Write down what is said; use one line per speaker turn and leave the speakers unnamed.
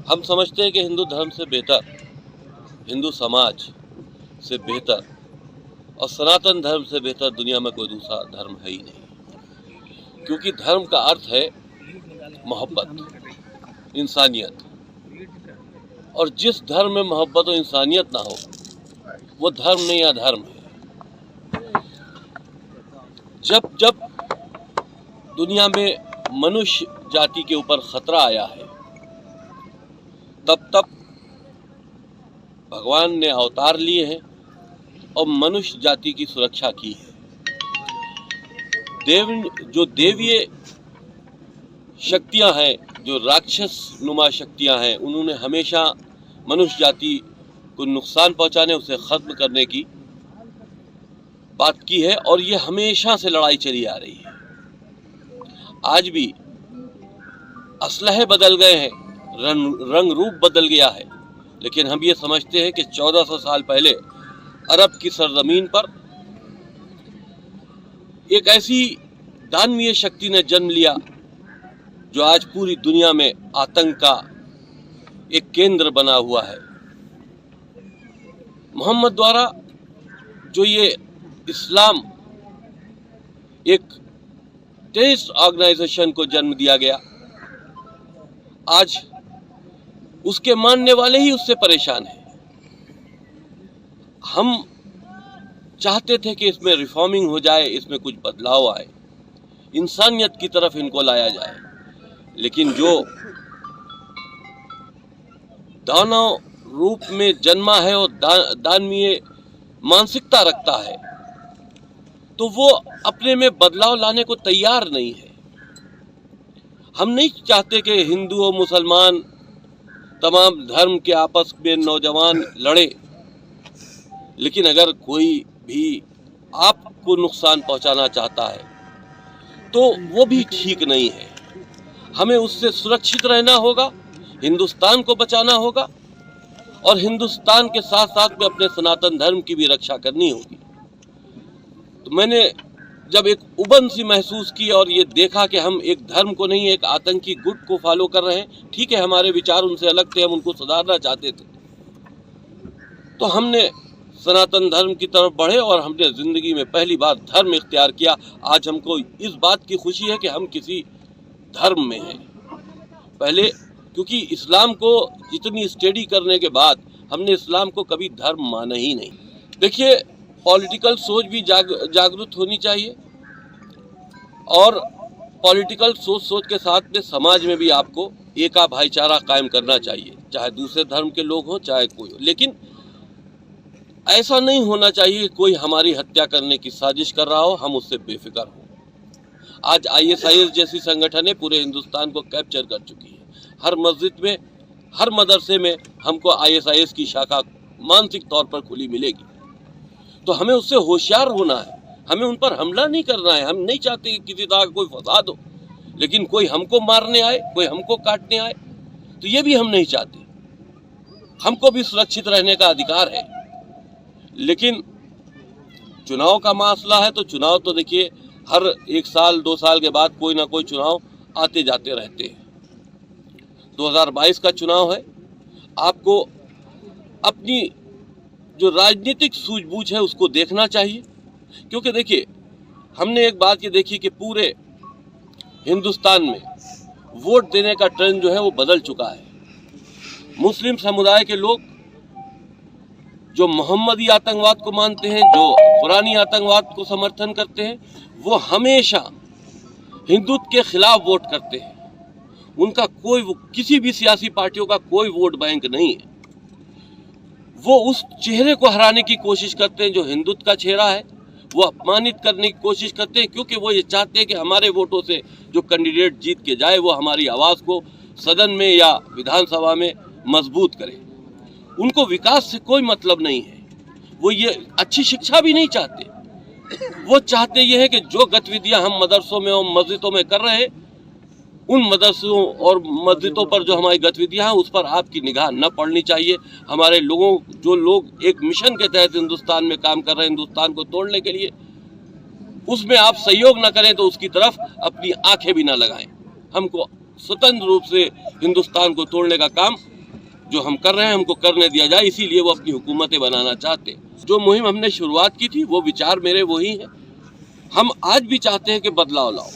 हम समझते हैं कि हिंदू धर्म से बेहतर, हिंदू समाज से बेहतर और सनातन धर्म से बेहतर दुनिया में कोई दूसरा धर्म है ही नहीं। क्योंकि धर्म का अर्थ है मोहब्बत, इंसानियत, और जिस धर्म में मोहब्बत और इंसानियत ना हो वो धर्म नहीं, अधर्म है। जब जब दुनिया में मनुष्य जाति के ऊपर खतरा आया है तब तब भगवान ने अवतार लिए हैं और मनुष्य जाति की सुरक्षा की है। जो देवीय शक्तियां हैं, जो राक्षस नुमा शक्तियां हैं, उन्होंने हमेशा मनुष्य जाति को नुकसान पहुंचाने, उसे खत्म करने की बात की है और ये हमेशा से लड़ाई चली आ रही है। आज भी असलहे बदल गए हैं, रंग रूप बदल गया है, लेकिन हम ये समझते हैं कि 1400 साल पहले अरब की सरजमीन पर एक ऐसी दानवीय शक्ति ने जन्म लिया जो आज पूरी दुनिया में आतंक का एक केंद्र बना हुआ है। मोहम्मद द्वारा जो ये इस्लाम एक टेररिस्ट ऑर्गेनाइजेशन को जन्म दिया गया, आज उसके मानने वाले ही उससे परेशान हैं। हम चाहते थे कि इसमें रिफॉर्मिंग हो जाए, इसमें कुछ बदलाव आए, इंसानियत की तरफ इनको लाया जाए, लेकिन जो दानव रूप में जन्मा है और दानवीय मानसिकता रखता है, तो वो अपने में बदलाव लाने को तैयार नहीं है। हम नहीं चाहते कि हिंदू और मुसलमान तमाम धर्म के आपस में नौजवान लड़े, लेकिन अगर कोई भी आपको नुकसान पहुंचाना चाहता है तो वो भी ठीक नहीं है। हमें उससे सुरक्षित रहना होगा, हिंदुस्तान को बचाना होगा और हिंदुस्तान के साथ साथ में अपने सनातन धर्म की भी रक्षा करनी होगी। तो मैंने जब एक उबन सी महसूस की और ये देखा कि हम एक धर्म को नहीं, एक आतंकी गुट को फॉलो कर रहे हैं। ठीक है, हमारे विचार उनसे अलग थे, हम उनको सुधारना चाहते थे, तो हमने सनातन धर्म की तरफ बढ़े और हमने जिंदगी में पहली बार धर्म इख्तियार किया। आज हमको इस बात की खुशी है कि हम किसी धर्म में हैं। पहले क्योंकि इस्लाम को इतनी स्टडी करने के बाद हमने इस्लाम को कभी धर्म माना ही नहीं। देखिए, पॉलिटिकल सोच भी जागरूक होनी चाहिए और पॉलिटिकल सोच के साथ में समाज में भी आपको एका भाईचारा कायम करना चाहिए, चाहे दूसरे धर्म के लोग हों चाहे कोई हो। लेकिन ऐसा नहीं होना चाहिए कि कोई हमारी हत्या करने की साजिश कर रहा हो, हम उससे बेफिक्र हो। आज ISIS जैसी संगठनें पूरे हिंदुस्तान को कैप्चर कर चुकी है। हर मस्जिद में, हर मदरसे में हमको ISIS की शाखा मानसिक तौर पर खुली मिलेगी। तो हमें उससे होशियार होना है, हमें उन पर हमला नहीं करना है। हम नहीं चाहते कि किसी तरह का कोई फसाद हो, लेकिन कोई हमको मारने आए, कोई हमको काटने आए, तो ये भी हम नहीं चाहते। हमको भी सुरक्षित रहने का अधिकार है। लेकिन चुनाव का मसला है तो चुनाव तो देखिए हर 1 साल 2 साल के बाद कोई ना कोई चुनाव आते जाते रहते हैं। 2022 का चुनाव है, आपको अपनी जो राजनीतिक सूझबूझ है उसको देखना चाहिए। क्योंकि देखिए, हमने एक बात ये देखी कि पूरे हिंदुस्तान में वोट देने का ट्रेंड जो है वो बदल चुका है। मुस्लिम समुदाय के लोग जो मोहम्मदी आतंकवाद को मानते हैं, जो कुरानी आतंकवाद को समर्थन करते हैं, वो हमेशा हिंदुत्व के खिलाफ वोट करते हैं। उनका किसी भी सियासी पार्टियों का कोई वोट बैंक नहीं है। वो उस चेहरे को हराने की कोशिश करते हैं जो हिंदुत्व का चेहरा है, वो अपमानित करने की कोशिश करते हैं, क्योंकि वो ये चाहते हैं कि हमारे वोटों से जो कैंडिडेट जीत के जाए वो हमारी आवाज़ को सदन में या विधानसभा में मजबूत करे। उनको विकास से कोई मतलब नहीं है, वो ये अच्छी शिक्षा भी नहीं चाहते। वो चाहते ये है कि जो गतिविधियां हम मदरसों में और मस्जिदों में कर रहे हैं, उन मदरसों और मस्जिदों पर जो हमारी गतिविधियां हैं उस पर आपकी निगाह न पड़नी चाहिए। हमारे लोगों, जो लोग एक मिशन के तहत हिंदुस्तान में काम कर रहे हैं हिंदुस्तान को तोड़ने के लिए, उसमें आप सहयोग न करें तो उसकी तरफ अपनी आंखें भी न लगाएं। हमको स्वतंत्र रूप से हिंदुस्तान को तोड़ने का काम जो हम कर रहे हैं हमको करने दिया जाए, इसीलिए वो अपनी हुकूमतें बनाना चाहते हैं। जो मुहिम हमने शुरुआत की थी वो विचार मेरे वही हैं। हम आज भी चाहते हैं कि बदलाव लाओ।